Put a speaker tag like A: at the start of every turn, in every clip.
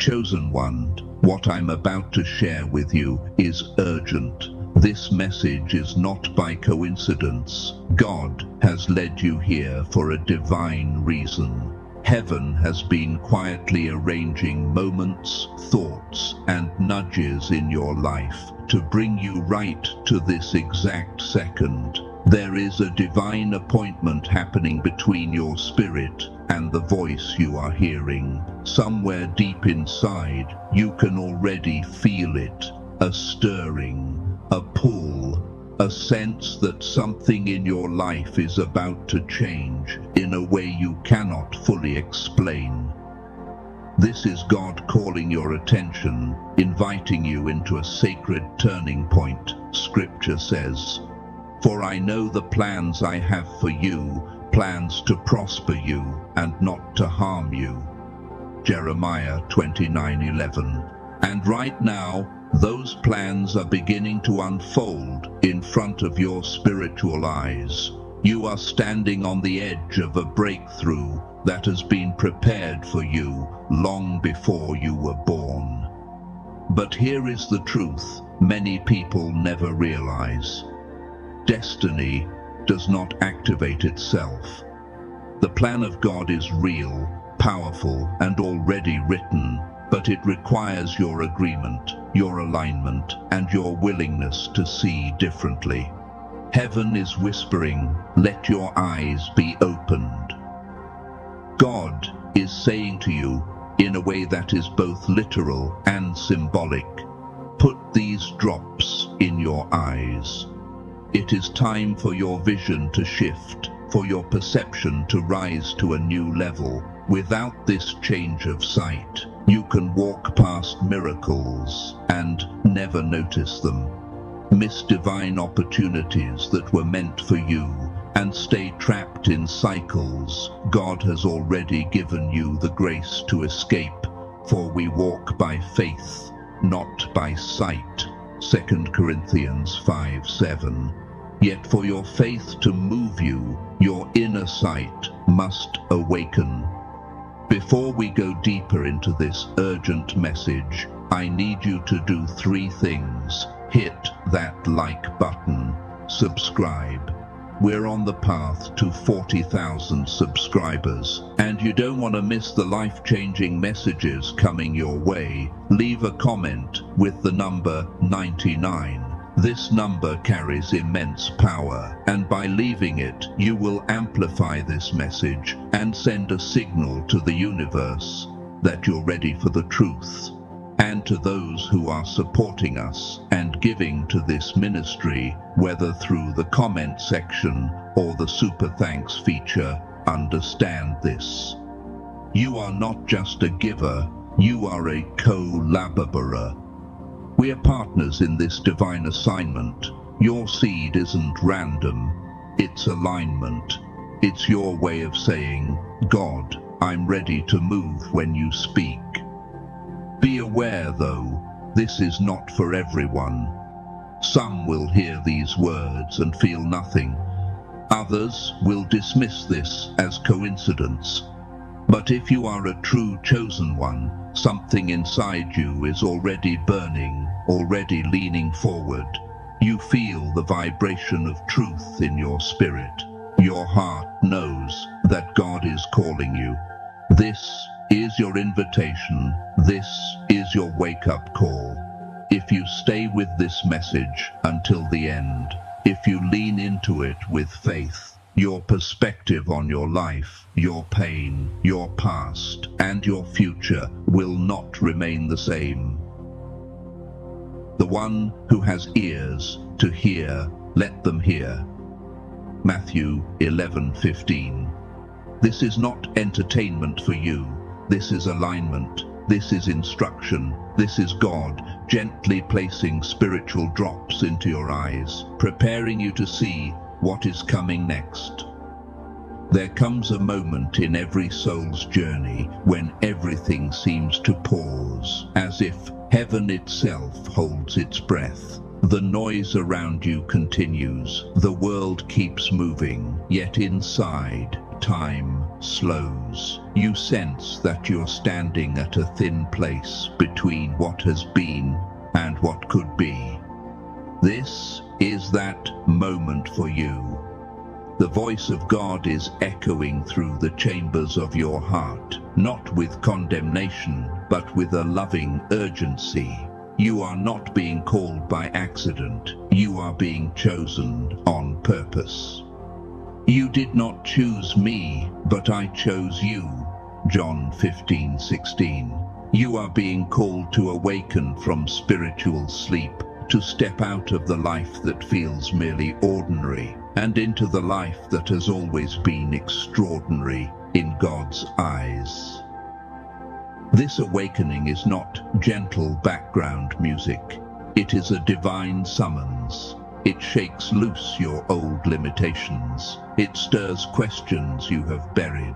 A: Chosen one, what I'm about to share with you is urgent. This message is not by coincidence. God has led you here for a divine reason. Heaven has been quietly arranging moments, thoughts, and nudges in your life to bring you right to this exact second. There is a divine appointment happening between your spirit and the voice you are hearing. Somewhere deep inside, you can already feel it, a stirring, a pull, a sense that something in your life is about to change in a way you cannot fully explain. This is God calling your attention, inviting you into a sacred turning point. Scripture says, "For I know the plans I have for you, plans to prosper you and not to harm you." Jeremiah 29:11. And right now, those plans are beginning to unfold in front of your spiritual eyes. You are standing on the edge of a breakthrough that has been prepared for you long before you were born. But here is the truth many people never realize. Destiny does not activate itself. The plan of God is real, powerful, and already written, but it requires your agreement, your alignment, and your willingness to see differently. Heaven is whispering, "Let your eyes be opened." God is saying to you, in a way that is both literal and symbolic, "Put these drops in your eyes." It is time for your vision to shift, for your perception to rise to a new level. Without this change of sight, you can walk past miracles and never notice them, miss divine opportunities that were meant for you, and stay trapped in cycles God has already given you the grace to escape. For we walk by faith, not by sight. 2 Corinthians 5:7. Yet for your faith to move you, your inner sight must awaken. Before we go deeper into this urgent message, I need you to do 3 things. Hit that like button, subscribe. We're on the path to 40,000 subscribers, and you don't want to miss the life-changing messages coming your way. Leave a comment with the number 99. This number carries immense power, and by leaving it, you will amplify this message and send a signal to the universe that you're ready for the truth. And to those who are supporting us and giving to this ministry, whether through the comment section or the Super Thanks feature, understand this. You are not just a giver, you are a collaborator. We are partners in this divine assignment. Your seed isn't random, it's alignment. It's your way of saying, "God, I'm ready to move when you speak." Be aware, though, this is not for everyone. Some will hear these words and feel nothing. Others will dismiss this as coincidence. But if you are a true chosen one, something inside you is already burning, already leaning forward. You feel the vibration of truth in your spirit. Your heart knows that God is calling you. This is your invitation. This is your wake-up call. If you stay with this message until the end, if you lean into it with faith, your perspective on your life, your pain, your past, and your future will not remain the same. The one who has ears to hear, let them hear. Matthew 11:15. This is not entertainment for you. This is alignment. This is instruction. This is God gently placing spiritual drops into your eyes, preparing you to see what is coming next. There comes a moment in every soul's journey when everything seems to pause, as if heaven itself holds its breath. The noise around you continues. The world keeps moving, yet inside, time slows. You sense that you're standing at a thin place between what has been and what could be. This is that moment for you. The voice of God is echoing through the chambers of your heart, not with condemnation, but with a loving urgency. You are not being called by accident. You are being chosen on purpose. You did not choose me, but I chose you. John 15:16. You are being called to awaken from spiritual sleep, to step out of the life that feels merely ordinary, and into the life that has always been extraordinary in God's eyes. This awakening is not gentle background music. It is a divine summons. It shakes loose your old limitations. It stirs questions you have buried.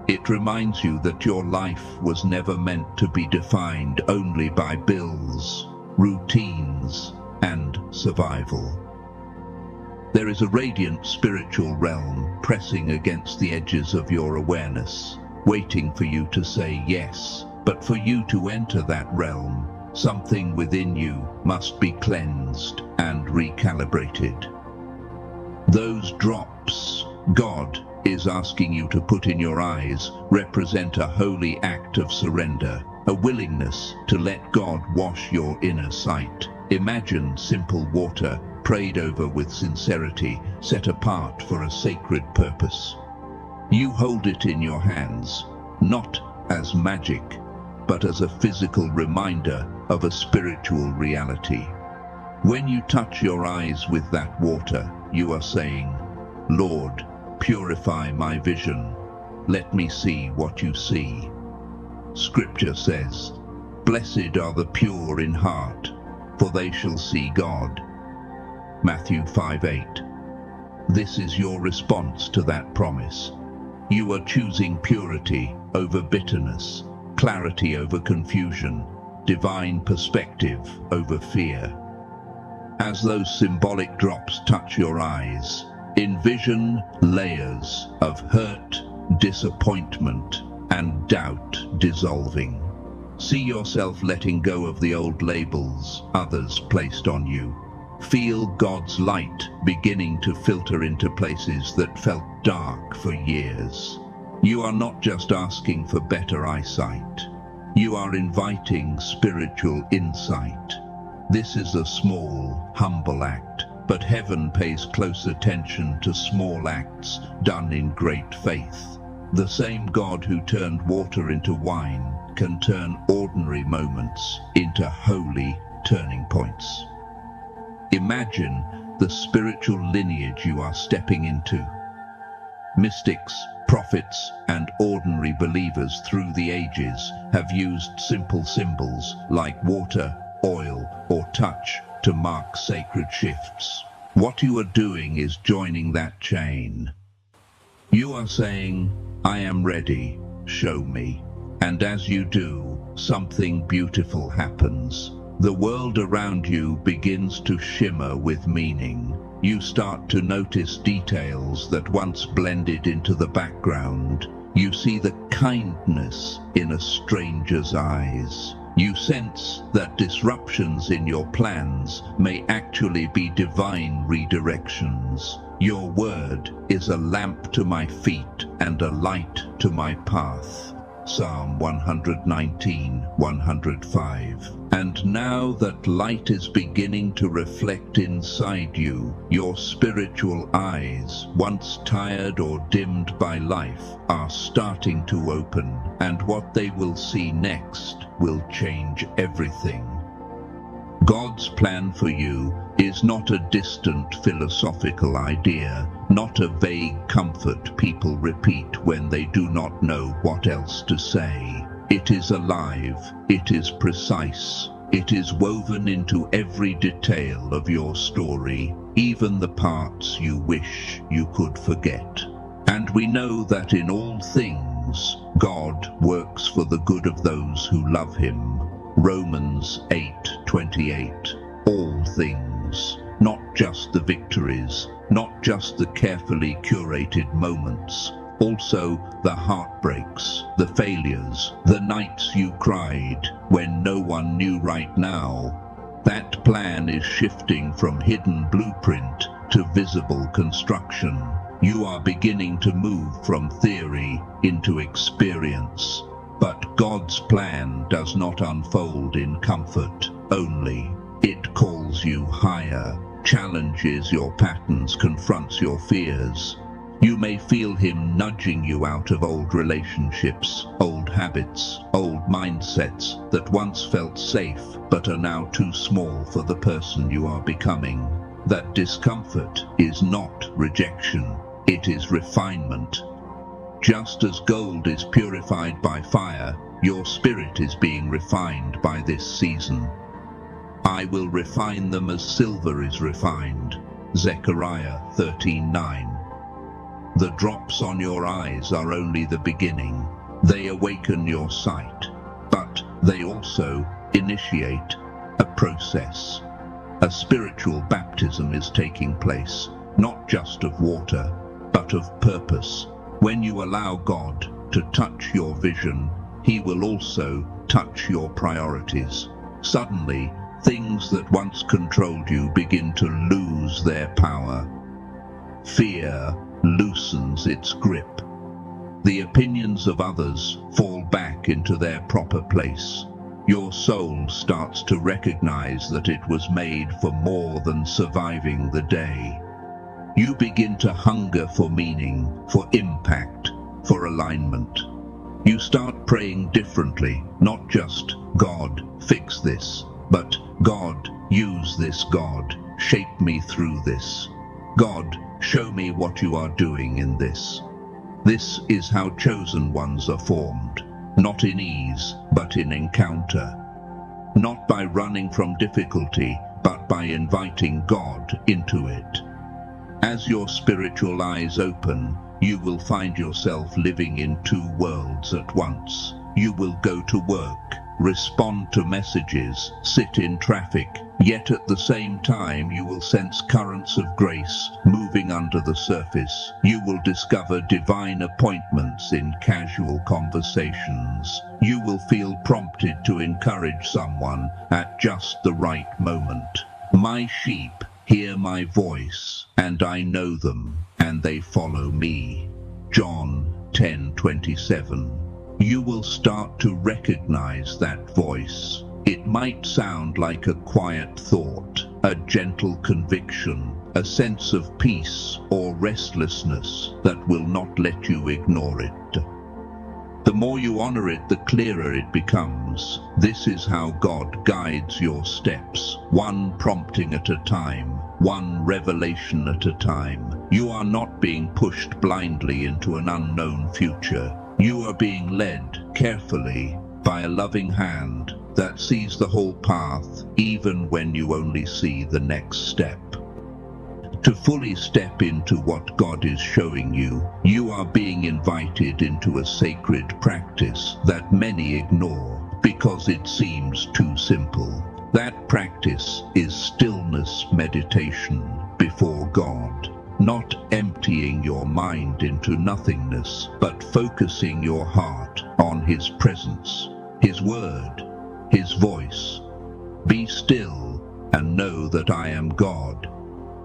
A: It reminds you that your life was never meant to be defined only by bills, routines, and survival. There is a radiant spiritual realm pressing against the edges of your awareness, waiting for you to say yes. But for you to enter that realm, something within you must be cleansed and recalibrated. Those drops God is asking you to put in your eyes represent a holy act of surrender, a willingness to let God wash your inner sight. Imagine simple water prayed over with sincerity, set apart for a sacred purpose. You hold it in your hands, not as magic, but as a physical reminder of a spiritual reality. When you touch your eyes with that water, you are saying, Lord, purify my vision. Let me see what you see. Scripture says, Blessed are the pure in heart, for they shall see God. Matthew 5:8. This is your response to that promise. You are choosing purity over bitterness, clarity over confusion, divine perspective over fear. As those symbolic drops touch your eyes, envision layers of hurt, disappointment, and doubt dissolving. See yourself letting go of the old labels others placed on you. Feel God's light beginning to filter into places that felt dark for years. You are not just asking for better eyesight. You are inviting spiritual insight. This is a small, humble act, but heaven pays close attention to small acts done in great faith. The same God who turned water into wine can turn ordinary moments into holy turning points. Imagine the spiritual lineage you are stepping into. Mystics, prophets, and ordinary believers through the ages have used simple symbols like water, oil, or touch to mark sacred shifts. What you are doing is joining that chain. You are saying, I am ready, show me. And as you do, something beautiful happens. The world around you begins to shimmer with meaning. You start to notice details that once blended into the background. You see the kindness in a stranger's eyes. You sense that disruptions in your plans may actually be divine redirections. Your word is a lamp to my feet and a light to my path. Psalm 119:105. And now that light is beginning to reflect inside you, your spiritual eyes, once tired or dimmed by life, are starting to open, and what they will see next will change everything. God's plan for you is not a distant philosophical idea, not a vague comfort people repeat when they do not know what else to say. It is alive, it is precise, it is woven into every detail of your story, even the parts you wish you could forget. And we know that in all things, God works for the good of those who love him. Romans 8:28. All things, not just the victories, not just the carefully curated moments, Also the heartbreaks, the failures, the nights you cried when no one knew right now. That plan is shifting from hidden blueprint to visible construction. You are beginning to move from theory into experience. But God's plan does not unfold in comfort only. It calls you higher, challenges your patterns, confronts your fears. You may feel Him nudging you out of old relationships, old habits, old mindsets that once felt safe but are now too small for the person you are becoming. That discomfort is not rejection, it is refinement. Just as gold is purified by fire, your spirit is being refined by this season. I will refine them as silver is refined. Zechariah 13:9. The drops on your eyes are only the beginning. They awaken your sight, but they also initiate a process. A spiritual baptism is taking place, not just of water, but of purpose. When you allow God to touch your vision, He will also touch your priorities. Suddenly, things that once controlled you begin to lose their power. Fear loosens its grip. The opinions of others fall back into their proper place. Your soul starts to recognize that it was made for more than surviving the day. You begin to hunger for meaning, for impact, for alignment. You start praying differently, not just, God, fix this, but God, use this, God, shape me through this. God, show me what you are doing in this. This is how chosen ones are formed, not in ease, but in encounter. Not by running from difficulty, but by inviting God into it. As your spiritual eyes open, you will find yourself living in two worlds at once. You will go to work, respond to messages, sit in traffic, yet at the same time you will sense currents of grace moving under the surface. You will discover divine appointments in casual conversations. You will feel prompted to encourage someone at just the right moment. My sheep hear my voice, and I know them, and they follow me. John 10:27. You will start to recognize that voice. It might sound like a quiet thought, a gentle conviction, a sense of peace or restlessness that will not let you ignore it. The more you honor it, the clearer it becomes. This is how God guides your steps, one prompting at a time, one revelation at a time. You are not being pushed blindly into an unknown future. You are being led carefully by a loving hand that sees the whole path, even when you only see the next step. To fully step into what God is showing you, you are being invited into a sacred practice that many ignore because it seems too simple. That practice is stillness meditation before God. Not emptying your mind into nothingness, but focusing your heart on His presence, His word, His voice. Be still and know that I am God.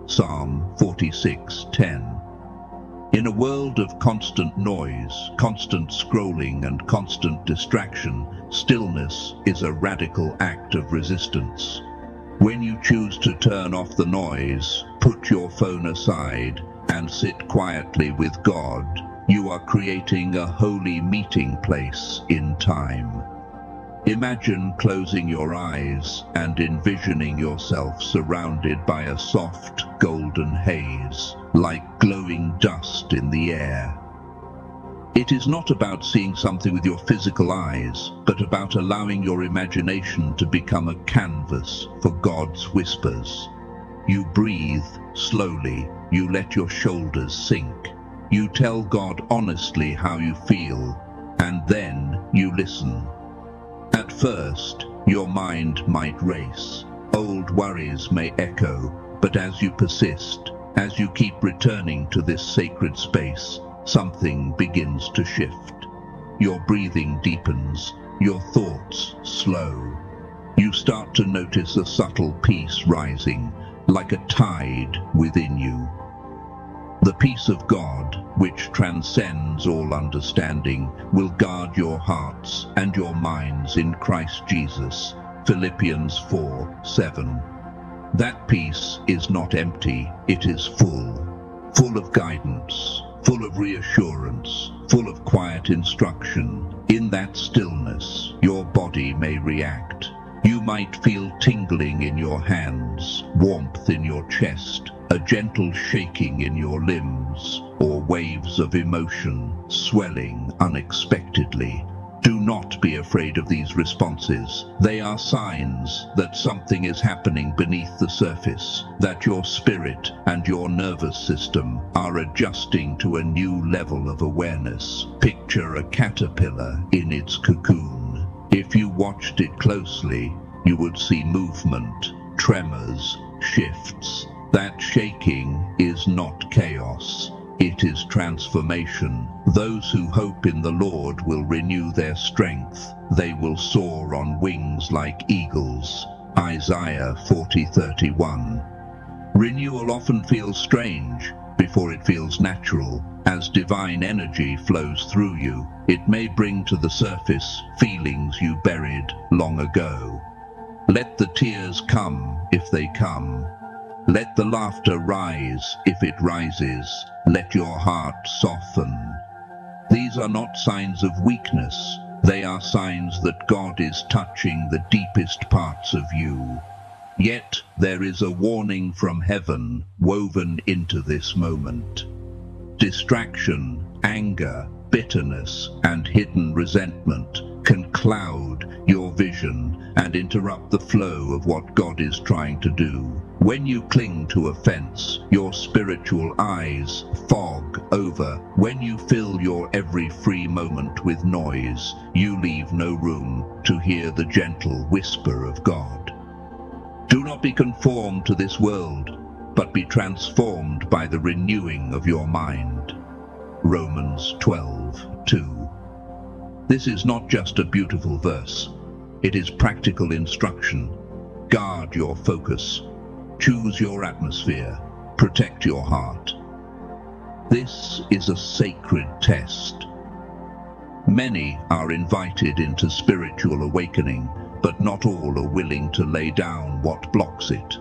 A: Psalm 46:10. In a world of constant noise, constant scrolling and constant distraction, stillness is a radical act of resistance. When you choose to turn off the noise, put your phone aside, and sit quietly with God, you are creating a holy meeting place in time. Imagine closing your eyes and envisioning yourself surrounded by a soft golden haze, like glowing dust in the air. It is not about seeing something with your physical eyes, but about allowing your imagination to become a canvas for God's whispers. You breathe slowly, you let your shoulders sink. You tell God honestly how you feel, and then you listen. At first, your mind might race. Old worries may echo, but as you persist, as you keep returning to this sacred space, something begins to shift. Your breathing deepens, your thoughts slow. You start to notice a subtle peace rising, like a tide within you. The peace of God, which transcends all understanding, will guard your hearts and your minds in Christ Jesus. Philippians 4:7. That peace is not empty, it is full of guidance, full of reassurance, full of quiet instruction. In that stillness, your body may react. You might feel tingling in your hands, warmth in your chest, a gentle shaking in your limbs, or waves of emotion swelling unexpectedly. Do not be afraid of these responses. They are signs that something is happening beneath the surface, that your spirit and your nervous system are adjusting to a new level of awareness. Picture a caterpillar in its cocoon. If you watched it closely, you would see movement, tremors, shifts. That shaking is not chaos. It is transformation. Those who hope in the Lord will renew their strength. They will soar on wings like eagles. Isaiah 40:31. Renewal often feels strange before it feels natural. As divine energy flows through you, it may bring to the surface feelings you buried long ago. Let the tears come if they come. Let the laughter rise if it rises. Let your heart soften. These are not signs of weakness. They are signs that God is touching the deepest parts of you. Yet there is a warning from heaven woven into this moment. Distraction, anger, bitterness, and hidden resentment can cloud your vision and interrupt the flow of what God is trying to do. When you cling to offense, your spiritual eyes fog over. When you fill your every free moment with noise, you leave no room to hear the gentle whisper of God. Do not be conformed to this world, but be transformed by the renewing of your mind. Romans 12:2. This is not just a beautiful verse. It is practical instruction. Guard your focus. Choose your atmosphere. Protect your heart. This is a sacred test. Many are invited into spiritual awakening, but not all are willing to lay down what blocks it.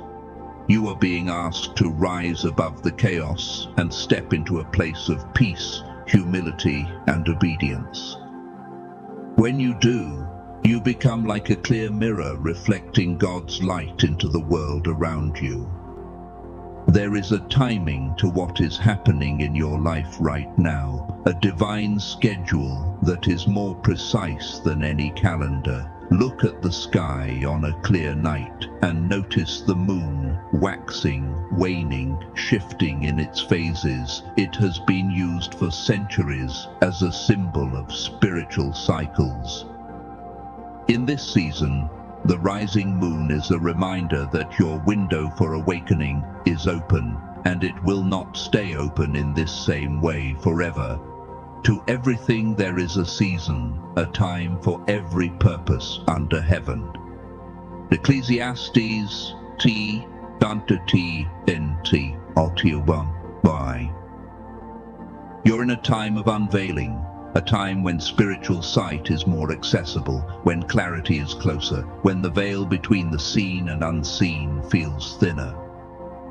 A: You are being asked to rise above the chaos and step into a place of peace, humility, and obedience. When you do, you become like a clear mirror reflecting God's light into the world around you. There is a timing to what is happening in your life right now, a divine schedule that is more precise than any calendar. Look at the sky on a clear night and notice the moon waxing, waning, shifting in its phases. It has been used for centuries as a symbol of spiritual cycles. In this season, the rising moon is a reminder that your window for awakening is open, and it will not stay open in this same way forever. To everything there is a season, a time for every purpose under heaven. Ecclesiastes T. T. by. You're in a time of unveiling, a time when spiritual sight is more accessible, when clarity is closer, when the veil between the seen and unseen feels thinner.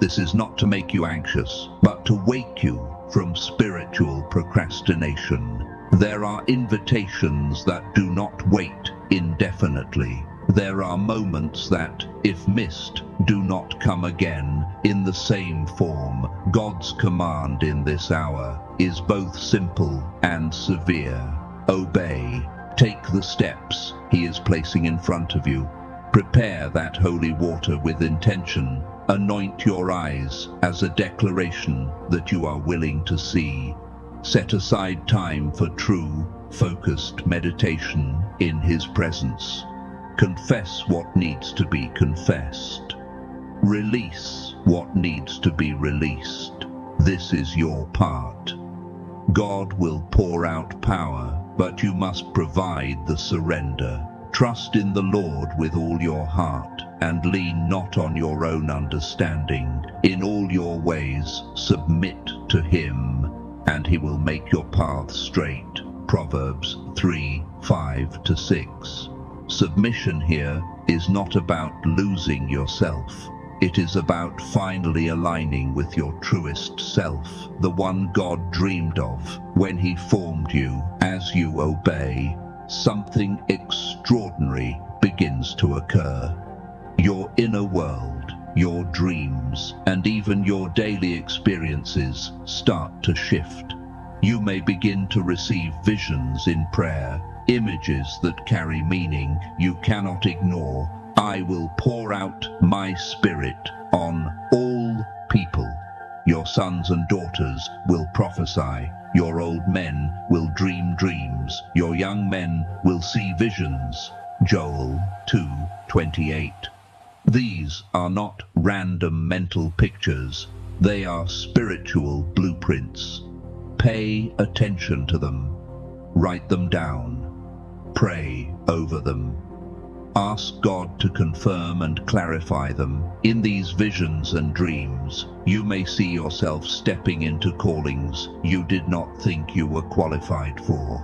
A: This is not to make you anxious, but to wake you from spiritual procrastination. There are invitations that do not wait indefinitely. There are moments that, if missed, do not come again in the same form. God's command in this hour is both simple and severe. Obey. Take the steps He is placing in front of you. Prepare that holy water with intention. Anoint your eyes as a declaration that you are willing to see. Set aside time for true, focused meditation in His presence. Confess what needs to be confessed. Release what needs to be released. This is your part. God will pour out power, but you must provide the surrender. Trust in the Lord with all your heart, and lean not on your own understanding. In all your ways submit to him, and he will make your path straight. Proverbs 3:5-6. Submission here is not about losing yourself. It is about finally aligning with your truest self, the one God dreamed of when he formed you. As you obey, something extraordinary begins to occur. Your inner world, your dreams, and even your daily experiences start to shift. You may begin to receive visions in prayer, images that carry meaning you cannot ignore. I will pour out my spirit on all people. Your sons and daughters will prophesy. Your old men will dream dreams. Your young men will see visions. Joel 2:28. These are not random mental pictures. They are spiritual blueprints. Pay attention to them. Write them down. Pray over them. Ask God to confirm and clarify them. In these visions and dreams, you may see yourself stepping into callings you did not think you were qualified for.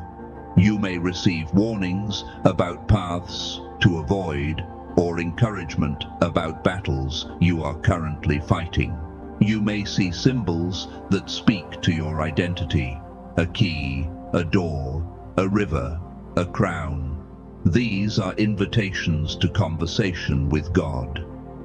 A: You may receive warnings about paths to avoid, or encouragement about battles you are currently fighting. You may see symbols that speak to your identity: a key, a door, a river, a crown. These are invitations to conversation with God.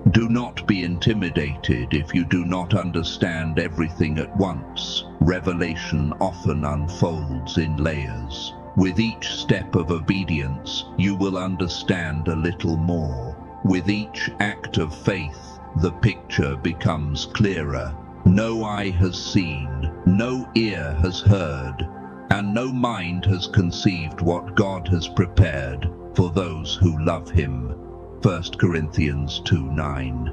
A: Do not be intimidated if you do not understand everything at once. Revelation often unfolds in layers. With each step of obedience, you will understand a little more. With each act of faith, the picture becomes clearer. No eye has seen, no ear has heard, and no mind has conceived what God has prepared for those who love him. 1 Corinthians 2:9.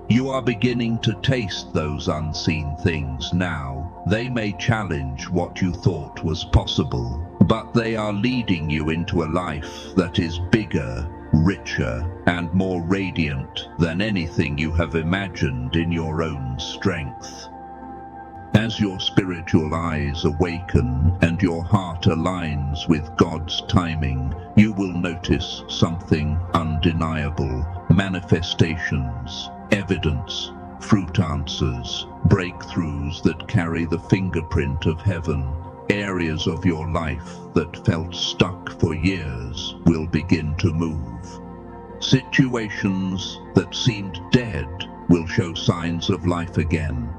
A: You are beginning to taste those unseen things now. They may challenge what you thought was possible, but they are leading you into a life that is bigger, richer, and more radiant than anything you have imagined in your own strength. As your spiritual eyes awaken and your heart aligns with God's timing, you will notice something undeniable: manifestations, evidence, fruit answers, breakthroughs that carry the fingerprint of heaven. Areas of your life that felt stuck for years will begin to move. Situations that seemed dead will show signs of life again.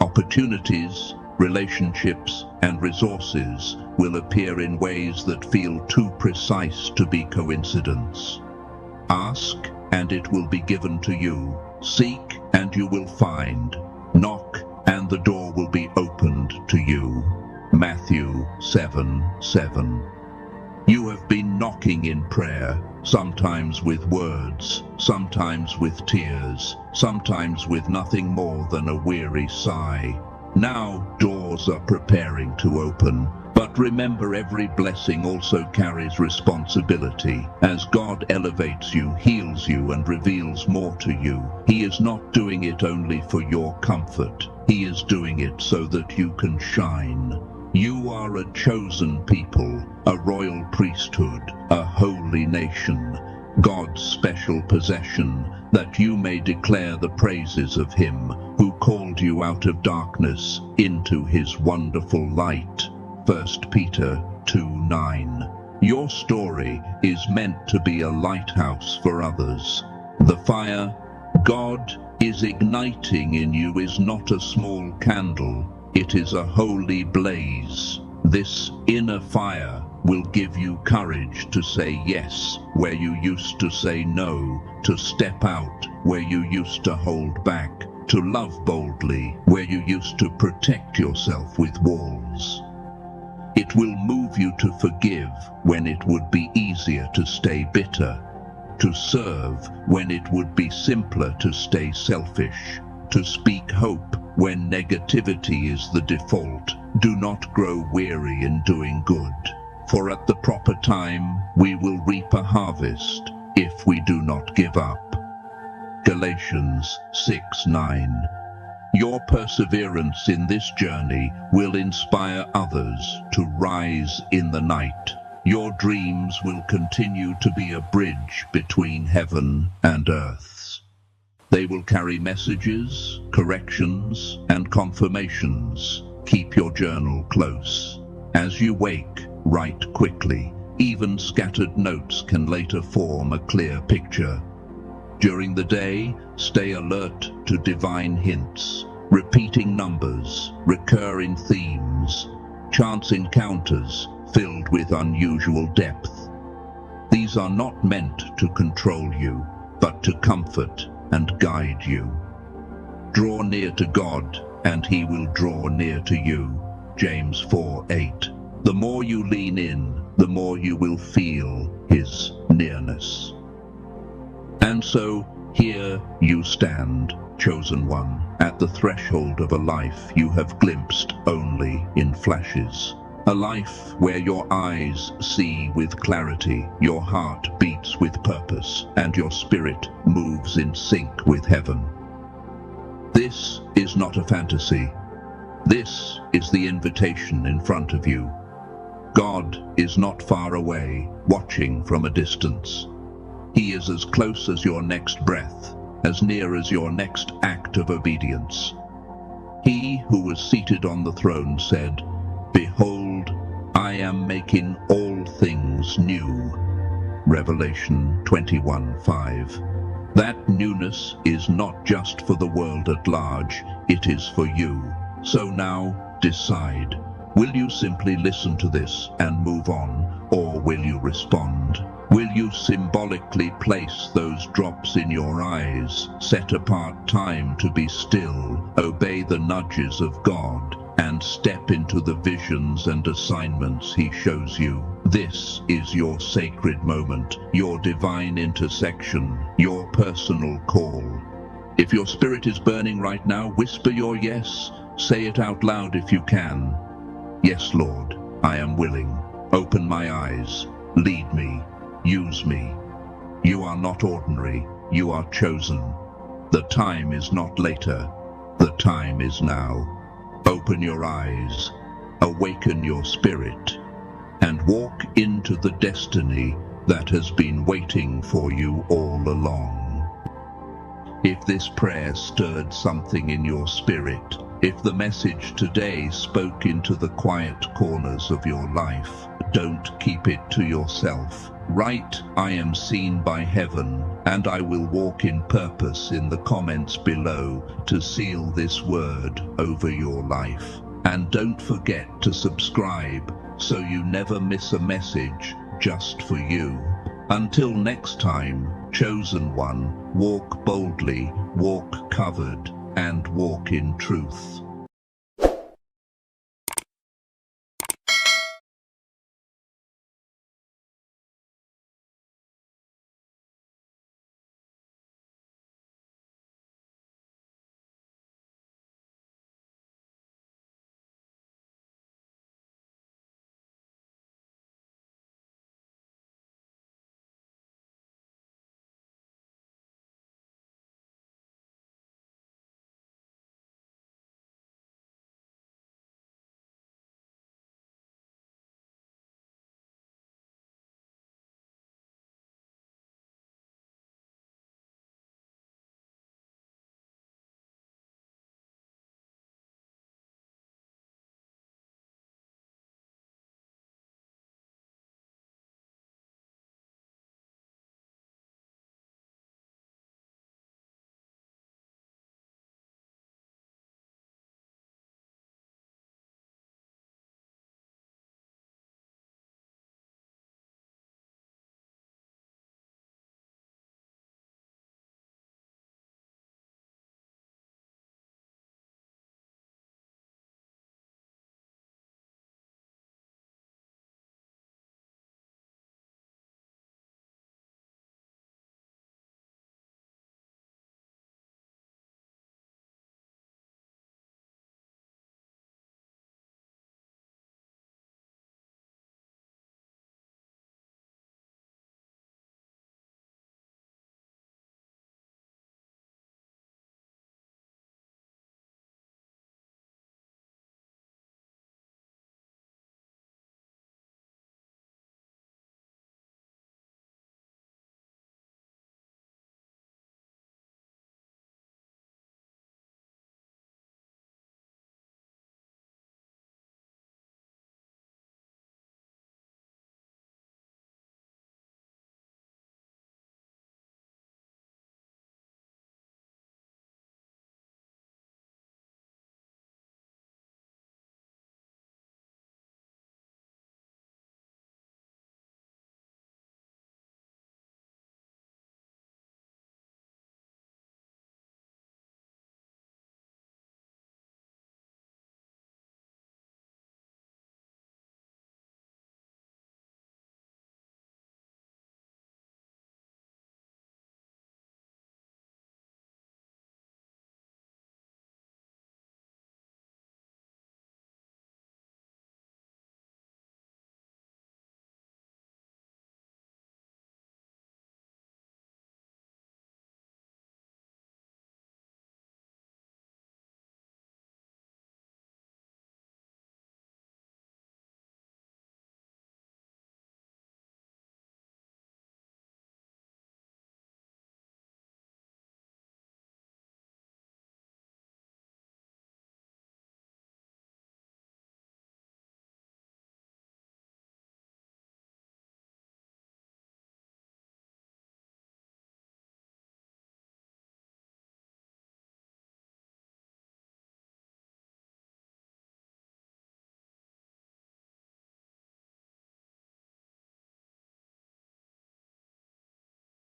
A: Opportunities, relationships, and resources will appear in ways that feel too precise to be coincidence. Ask, and it will be given to you. Seek, and you will find. Knock, and the door will be opened to you. Matthew 7:7. You have been knocking in prayer, sometimes with words, sometimes with tears, sometimes with nothing more than a weary sigh. Now doors are preparing to open, but remember, every blessing also carries responsibility. As God elevates you, heals you, and reveals more to you, he is not doing it only for your comfort. He is doing it so that you can shine. You are a chosen people, a royal priesthood, a holy nation, God's special possession, that you may declare the praises of him who called you out of darkness into his wonderful light. 1 Peter 2:9. Your story is meant to be a lighthouse for others. The fire God is igniting in you is not a small candle. It is a holy blaze. This inner fire will give you courage to say yes where you used to say no, to step out where you used to hold back, to love boldly where you used to protect yourself with walls. It will move you to forgive when it would be easier to stay bitter, to serve when it would be simpler to stay selfish, to speak hope when negativity is the default, Do not grow weary in doing good, for at the proper time we will reap a harvest if we do not give up. Galatians 6:9. Your perseverance in this journey will inspire others to rise in the night. Your dreams will continue to be a bridge between heaven and earth. They will carry messages, corrections, and confirmations. Keep your journal close. As you wake, write quickly. Even scattered notes can later form a clear picture. During the day, stay alert to divine hints, repeating numbers, recurring themes, chance encounters filled with unusual depth. These are not meant to control you, but to comfort and guide you. Draw near to God, and He will draw near to you. James 4:8. The more you lean in, the more you will feel His nearness. And so, here you stand, chosen one, at the threshold of a life you have glimpsed only in flashes. A life where your eyes see with clarity, your heart beats with purpose, and your spirit moves in sync with heaven. This is not a fantasy. This is the invitation in front of you. God is not far away, watching from a distance. He is as close as your next breath, as near as your next act of obedience. He who was seated on the throne said, "Behold, I am making all things new." Revelation 21:5. That newness is not just for the world at large, it is for you. So now, decide. Will you simply listen to this and move on, or will you respond? Will you symbolically place those drops in your eyes, set apart time to be still, obey the nudges of God, and step into the visions and assignments He shows you? This is your sacred moment, your divine intersection, your personal call. If your spirit is burning right now, whisper your yes. Say it out loud if you can. Yes, Lord, I am willing. Open my eyes. Lead me. Use me. You are not ordinary. You are chosen. The time is not later. The time is now. Open your eyes. Awaken your spirit. And walk into the destiny that has been waiting for you all along. If this prayer stirred something in your spirit, if the message today spoke into the quiet corners of your life, don't keep it to yourself. Write, "I am seen by heaven, and I will walk in purpose" in the comments below to seal this word over your life. And don't forget to subscribe so you never miss a message just for you. Until next time, chosen one, walk boldly, walk covered, and walk in truth.